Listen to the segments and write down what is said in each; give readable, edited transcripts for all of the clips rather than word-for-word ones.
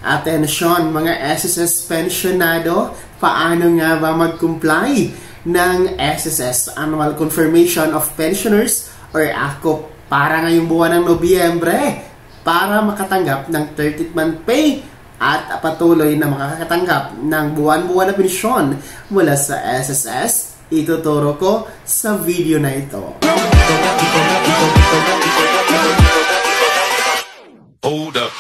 Atensyon mga SSS pensionado, paano nga ba mag-comply ng SSS Annual Confirmation of Pensioners or ACOP para ngayong buwan ng Nobyembre para makatanggap ng 30th month pay at patuloy na makakatanggap ng buwan-buwan na pensyon mula sa SSS? Ituturo ko sa video na ito. Hold up.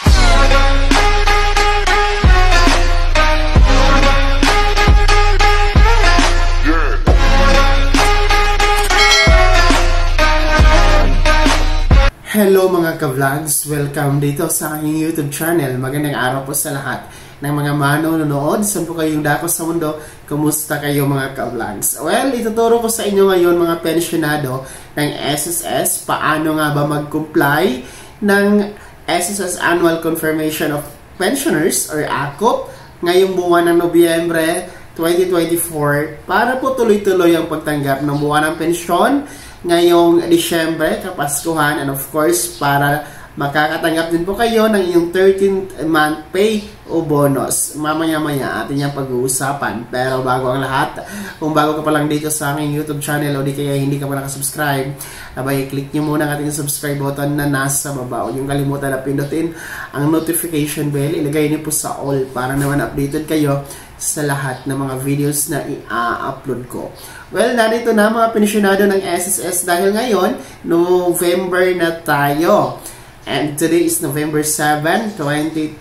Hello mga ka-vlogs! Welcome dito sa aking YouTube channel. Magandang araw po sa lahat ng mga manonood. Saan po kayong dako sa mundo? Kumusta kayo mga ka-vlogs? Well, ituturo ko sa inyo ngayon mga pensionado ng SSS. Paano nga ba mag-comply ng SSS Annual Confirmation of Pensioners or ACOP ngayong buwan ng Nobyembre 2024 para po tuloy-tuloy ang pagtanggap ng buwan ng pensyon ngayong Disyembre, Kapaskuhan, and of course, para makakatanggap din po kayo ng iyong 13th month pay o bonus. Mamaya-maya atin yung pag-uusapan. Pero bago ang lahat, kung bago ka pa lang dito sa aking YouTube channel o di kaya hindi ka pa nakasubscribe, abay, click nyo muna ang ating subscribe button na nasa baba. Huwag yung kalimutan na pindutin ang notification bell. Ilagay niyo po sa all para naman updated kayo sa lahat ng mga videos na i-upload ko. Well, narito na mga pensionado ng SSS dahil ngayon, November na tayo. And today is November 7, 2024.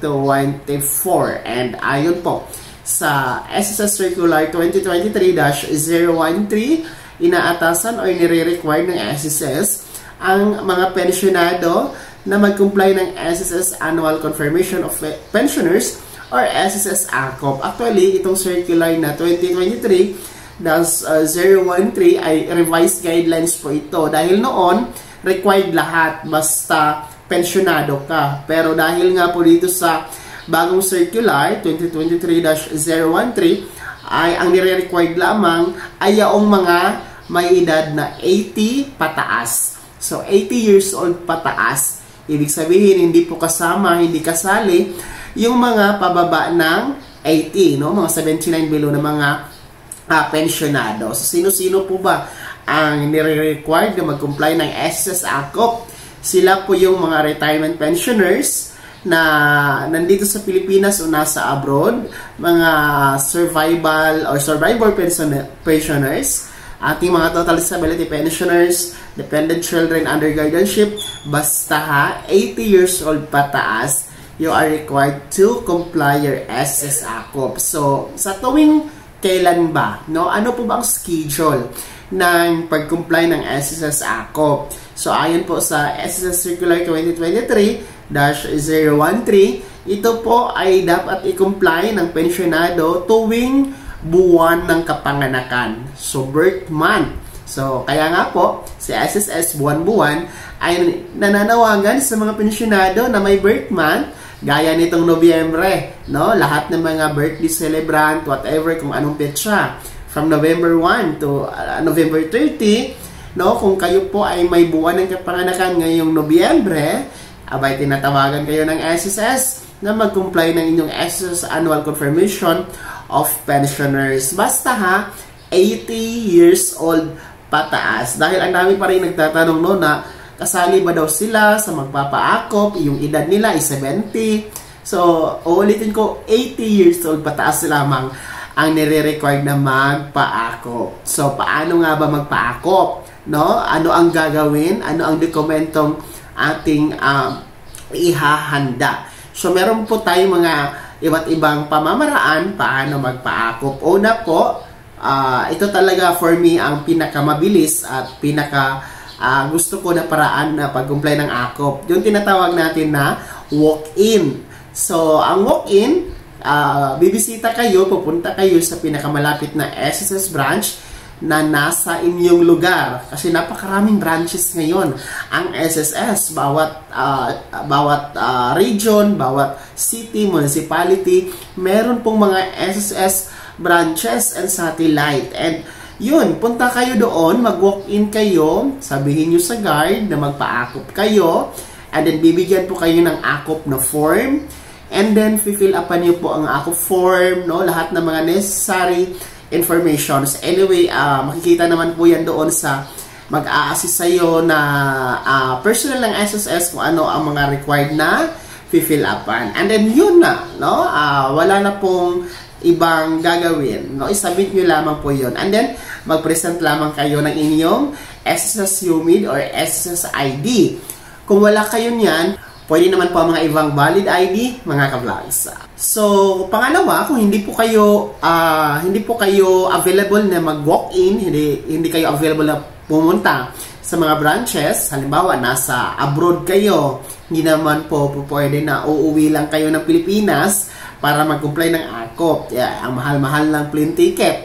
And ayon po sa SSS Circular 2023-013, inaatasan o nire-require ng SSS ang mga pensionado na mag-comply ng SSS Annual Confirmation of Pensioners or SSS ACOP. Actually, itong circular na 2023-013 ay revised guidelines po ito. Dahil noon, required lahat basta pensionado ka. Pero dahil nga po dito sa bagong circular 2023-013 ay ang nire-required lamang ay yaong mga may edad na 80 pataas. So, 80 years old pataas. Ibig sabihin, hindi po kasama, hindi kasali yung mga pababa ng 80, no? Mga 79 below na mga pensionado. So, sino-sino po ba ang nire-required na mag-comply ng SSS ACOP? Sila po yung mga retirement pensioners na nandito sa Pilipinas o nasa abroad, mga survivor pensioners, ating mga total disability pensioners, dependent children under guardianship, basta ha, 80 years old pataas, you are required to comply your SSS ACOP. So, sa tuwing kailan ba? No? Ano po ba ang schedule ng pag-comply ng SSS ACOP? So, ayon po sa SSS Circular 2023-013, ito po ay dapat i-comply ng pensionado tuwing buwan ng kapanganakan. So, birth month. So, kaya nga po, si SSS buwan-buwan ay nananawagan sa mga pensionado na may birth month, gaya nitong Nobyembre, no? Lahat ng mga birthday celebrant, whatever, kung anong petsa, from November 1 to November 30, no? Kung kayo po ay may buwan ng kapanganakan ngayong Nobyembre, abay tinatawagan kayo ng SSS na mag-comply ng inyong SSS Annual Confirmation of Pensioners. Basta ha, 80 years old pataas. Dahil ang dami pa rin nagtatanong no na kasali ba daw sila sa magpapa-ACOP, yung edad nila ay 70. So, uulitin ko, 80 years old pataas lamang ang nire-required na magpa-ACOP. So, paano nga ba magpa-ACOP? No? Ano ang gagawin? Ano ang dokumentong ating ihahanda? So, meron po tayong mga iba't ibang pamamaraan paano magpa-ACOP. Una po, ito talaga for me ang pinakamabilis at gusto ko na paraan na pag-comply ng ACOP. Yung tinatawag natin na walk-in. So, ang walk-in, bibisita kayo, pupunta kayo sa pinakamalapit na SSS branch na nasa inyong lugar. Kasi napakaraming branches ngayon. Ang SSS, bawat region, bawat city, municipality, meron pong mga SSS branches and satellite. And yun, punta kayo doon, mag-walk-in kayo, sabihin nyo sa guard na magpa-ACOP kayo, and then bibigyan po kayo ng ACOP na form, And then, fill upan niyo po ang AKOP form, no? Lahat ng mga necessary informations. Anyway, makikita naman po yan doon sa mag-a-assist sa'yo na personal ng SSS kung ano ang mga required na fill upan. And then, yun na, no? Wala na pong ibang gagawin, no? I-submit nyo lamang po yun. And then, mag-present lamang kayo ng inyong SSS UMID or SSS ID. Kung wala kayo niyan, pwede naman po ang mga ibang valid ID, mga ka-vlogs. So, pangalawa, kung hindi po kayo available na mag-walk-in, hindi kayo available na pumunta sa mga branches, halimbawa, nasa abroad kayo, hindi naman po pwede na uuwi lang kayo ng Pilipinas para mag-comply ng AKOP. Ang mahal-mahal ng plane ticket.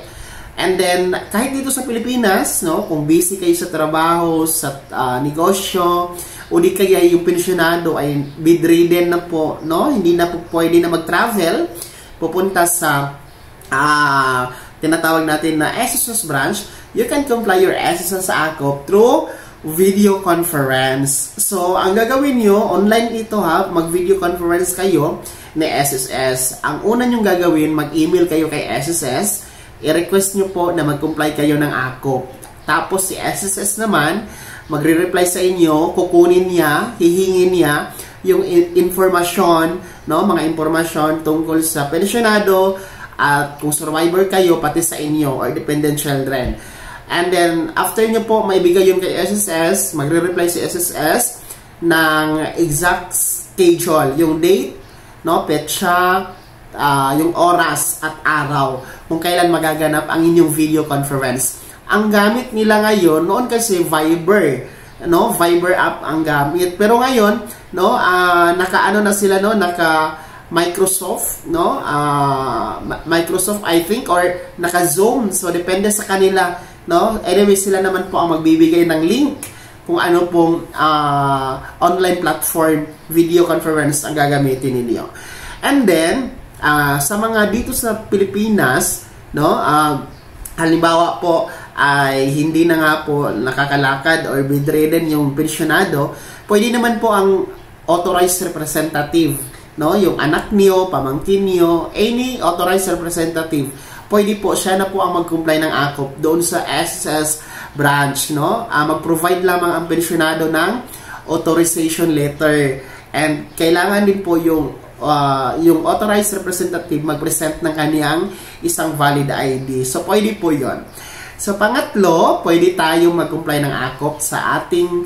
And then, kahit dito sa Pilipinas, no, kung busy kayo sa trabaho, sa negosyo, o di kaya yung pensyonado ay bedridden na po, no, hindi na po pwede na mag-travel, pupunta sa tinatawag natin na SSS branch, you can comply your SSS AKOP through video conference. So, ang gagawin nyo, online ito ha, mag-video conference kayo ni SSS. Ang una nyong gagawin, mag-email kayo kay SSS, i-request nyo po na mag-comply kayo ng AKOP. Tapos si SSS naman, magre-reply sa inyo, kukunin niya, hihingin niya yung informasyon, no, mga informasyon tungkol sa pensyonado at kung survivor kayo, pati sa inyo or dependent children. And then, after nyo po maibigay yun kay SSS, magre-reply si SSS ng exact schedule, yung date, no, petsa, yung oras at araw kung kailan magaganap ang inyong video conference. Ang gamit nila ngayon, noon kasi Viber, no, Viber app ang gamit. Pero ngayon, no, naka-ano na sila, no, naka Microsoft, no, Microsoft I think, or naka Zoom. So depende sa kanila, no. Anyway, sila naman po ang magbibigay ng link kung ano pong online platform video conference ang gagamitin ninyo. And then, sa mga dito sa Pilipinas, no, halimbawa po ay hindi na nga po nakakalakad or bedridden yung pensyonado, pwede naman po ang authorized representative, no, yung anak niyo, pamangkin niyo, any authorized representative, pwede po siya na po ang mag-comply ng AKOP doon sa SSS branch, no. Mag-provide lamang ang pensyonado ng authorization letter, and kailangan din po yung authorized representative mag-present ng kaniyang isang valid ID. So, pwede po yon. So, pangatlo, pwede tayong mag-comply ng AKOP sa ating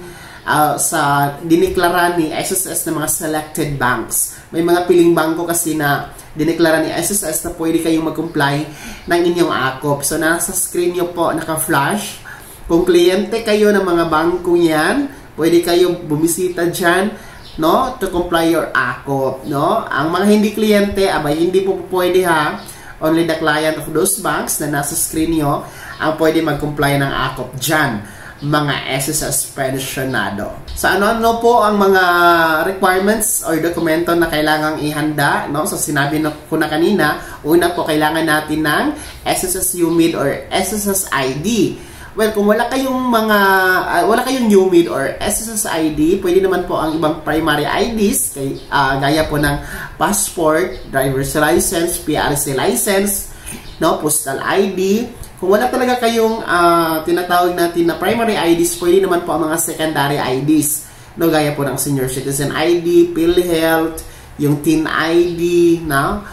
sa diniklara ni SSS ng mga selected banks. May mga piling bangko kasi na diniklara ni SSS na pwede kayong mag-comply ng inyong AKOP. So, nasa screen nyo po, naka-flash. Kung kliyente kayo ng mga bangko yan, pwede kayong bumisita dyan, no, to comply your AKOP, no. Ang mga hindi kliyente, hindi po pwede ha. Only the client of those banks na nasa screen nyo ang pwede mag-comply ng AKOP dyan, mga SSS pensionado. So, ano po ang mga requirements or dokumento na kailangang ihanda, no? So, sinabi ko na kanina, una po, kailangan natin ng SSS UMID or SSS ID. Well, kung wala kayong UMID or SSS ID, pwede naman po ang ibang primary IDs, gaya po ng passport, driver's license, PRC license, no, postal ID. Kung wala talaga kayong tinatawag natin na primary IDs, pwede naman po ang mga secondary IDs, no, gaya po ng senior citizen ID, PhilHealth, yung Teen ID, no,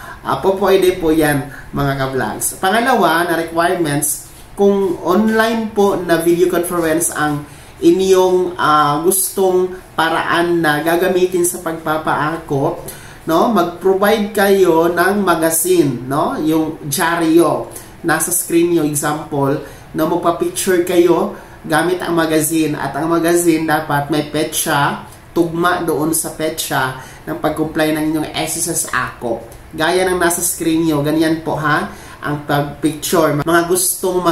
pwede po yan, mga ka-vlogs. Pangalawa na requirements, kung online po na video conference ang inyong gustong paraan na gagamitin sa pagpapa-AKOP, no, mag-provide kayo ng magazine, no, yung dyaryo. Nasa screen yung example, no, magpa-picture kayo gamit ang magazine, at ang magazine dapat may petsa, tugma doon sa petsa ng pag-comply ng inyong SSS AKOP. Gaya ng nasa screen nyo, ganyan po ha ang pag-picture. Mga gustong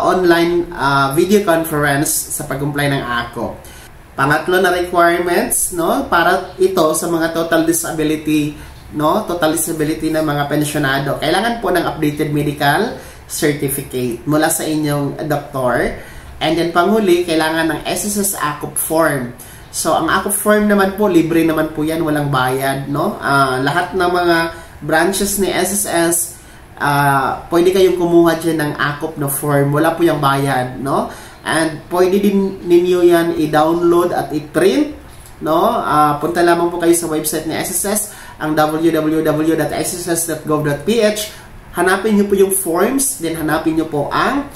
online video conference sa pag-comply ng AKOP. Pangatlo na requirements, no, para ito sa mga total disability, no, total disability ng mga pensyonado. Kailangan po ng updated medical certificate mula sa inyong doktor. And then panghuli, kailangan ng SSS AKOP form. So, ang Acop Form naman po, libre naman po yan, walang bayad, no? Lahat ng mga branches ni SSS, pwede kayong kumuha dyan ng Acop na form. Wala po yung bayad, no? And pwede din ninyo yan i-download at i-print, no? Punta lamang po kayo sa website ni SSS, ang www.sss.gov.ph. Hanapin nyo po yung forms, then hanapin nyo po ang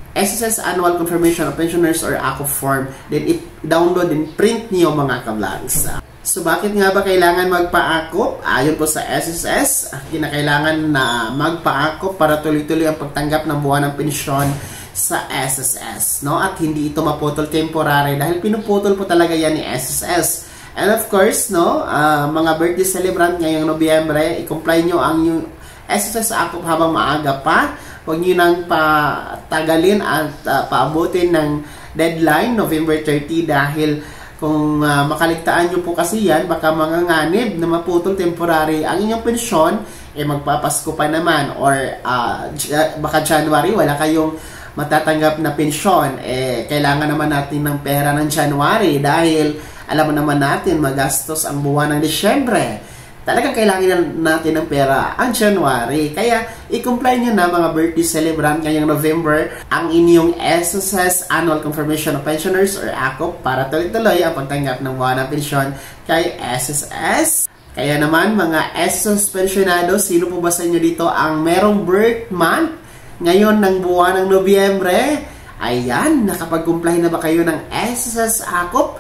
SSS Annual Confirmation of Pensioners or Acop Form. Then i-download and print niyo mga ka-vlogs. So bakit nga ba kailangan magpa-Acop? Ayon po sa SSS, kinakailangan na magpa-Acop para tuloy-tuloy ang pagtanggap ng buwan ng pensyon sa SSS, no? At hindi ito maputol temporary dahil pinuputol po talaga yan ni SSS. And of course, no, mga birthday celebrant ngayong Nobyembre, i-comply nyo ang yung SSS Acop habang maaga pa. Huwag nyo nang patagalin at paabutin ng deadline, November 30, dahil kung makaligtaan nyo po kasi yan, baka manganganib na maputol temporary ang inyong pensyon, magpapasko pa naman, or baka January, wala kayong matatanggap na pensyon. Kailangan naman natin ng pera ng January dahil alam naman natin magastos ang buwan ng Disyembre. Talagang kailangan natin ng pera ang January. Kaya i-comply nyo na mga birthday celebrant ngayong November ang inyong SSS Annual Confirmation of Pensioners or Acop para tuloy-tuloy ang pagtanggap ng buwan ng pensyon kay SSS. Kaya naman mga SSS pensionado, sino po ba sa inyo dito ang merong birth month ngayon ng buwan ng Nobyembre? Ayan, nakapag-comply na ba kayo ng SSS Acop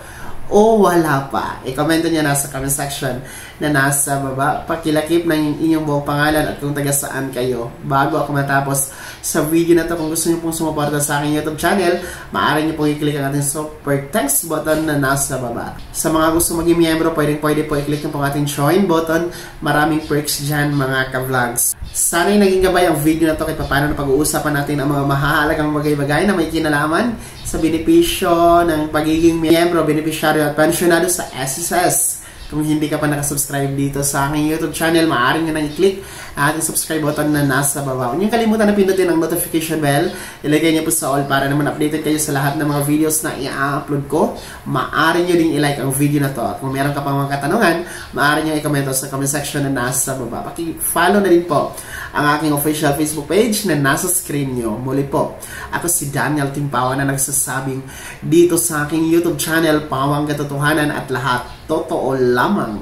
o wala pa? I-comment nyo na sa comment section na nasa baba. Pakilakip ng inyong buong pangalan at kung taga saan kayo. Bago ako matapos sa video na to, kung gusto nyo pong sumuporta sa aking YouTube channel, maaari nyo pong i-click ang ating super thanks button na nasa baba. Sa mga gusto maging miyembro, pwede po i-click nyo pong ating join button. Maraming perks dyan mga ka-vlogs. Sana'y naging gabay ang video na to kahit paano na pag-uusapan natin ang mga mahahalagang bagay-bagay na may kinalaman sa benepisyo ng pagiging miyembro, beneficiaryo at pensionado sa SSS. Kung hindi ka pa nakasubscribe dito sa aking YouTube channel, maaari nyo nang i-click ang ating subscribe button na nasa baba. Huwag nyo kalimutan na pindutin ang notification bell. Ilagay nyo po sa all para naman updated kayo sa lahat ng mga videos na i-upload ko. Maaari nyo din i-like ang video na to. At kung meron ka pang mga katanungan, maaari nyo i-comment sa comment section na nasa baba. Paki-follow na din po ang aking official Facebook page na nasa screen nyo. Muli po, ako si Daniel Timpawa na nagsasabing dito sa aking YouTube channel, Pawang Katotohanan at lahat totoo lamang.